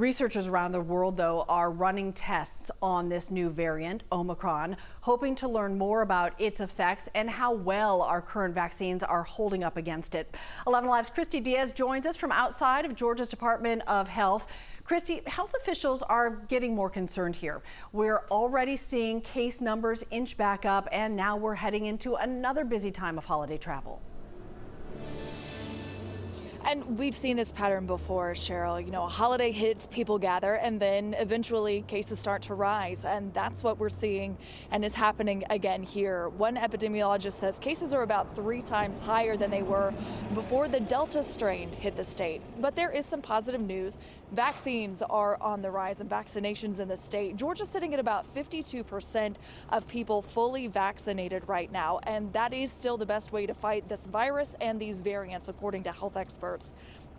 Researchers around the world, though, are running tests on this new variant, Omicron, hoping to learn more about its effects and how well our current vaccines are holding up against it. 11 Alive's Christy Diaz joins us from outside of Georgia's Department of Health. Christy, health officials are getting more concerned here. We're already seeing case numbers inch back up, and now we're heading into another busy time of holiday travel. And we've seen this pattern before, Cheryl. You know, a holiday hits, people gather, and then eventually cases start to rise. And that's what we're seeing and is happening again here. One epidemiologist says cases are about 3 times higher than they were before the Delta strain hit the state. But there is some positive news. Vaccines are on the rise and vaccinations in the state. Georgia's sitting at about 52% of people fully vaccinated right now. And that is still the best way to fight this virus and these variants, according to health experts.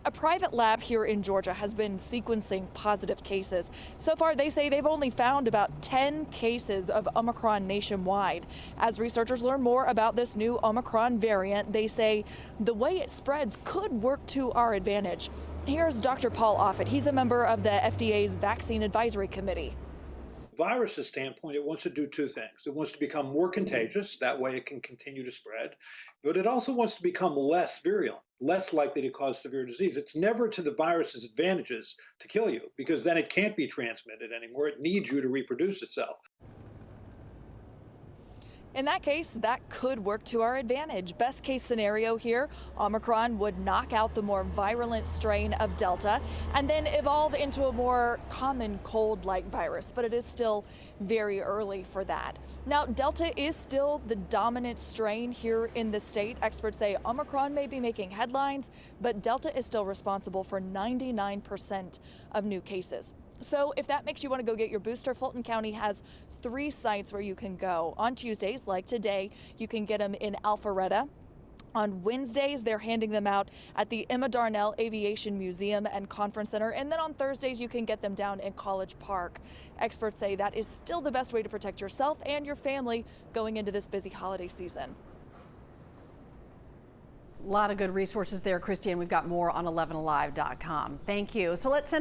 A private lab here in Georgia has been sequencing positive cases. So far, they say they've only found about 10 cases of Omicron nationwide. As researchers learn more about this new Omicron variant, they say the way it spreads could work to our advantage. Here's Dr. Paul Offit. He's a member of the FDA's Vaccine Advisory Committee. Virus's standpoint, it wants to do 2 things. It wants to become more contagious, that way it can continue to spread, but it also wants to become less virulent, less likely to cause severe disease. It's never to the virus's advantages to kill you, because then it can't be transmitted anymore. It needs you to reproduce itself. In that case, that could work to our advantage. Best case scenario here, Omicron would knock out the more virulent strain of Delta and then evolve into a more common cold-like virus, but it is still very early for that. Now, Delta is still the dominant strain here in the state. Experts say Omicron may be making headlines, but Delta is still responsible for 99% of new cases. So if that makes you want to go get your booster, Fulton County has 3 sites where you can go. On Tuesdays, like today, you can get them in Alpharetta. On Wednesdays, they're handing them out at the Emma Darnell Aviation Museum and Conference Center. And then on Thursdays, you can get them down in College Park. Experts say that is still the best way to protect yourself and your family going into this busy holiday season. A lot of good resources there, Christy, and we've got more on 11alive.com. Thank you. So let's send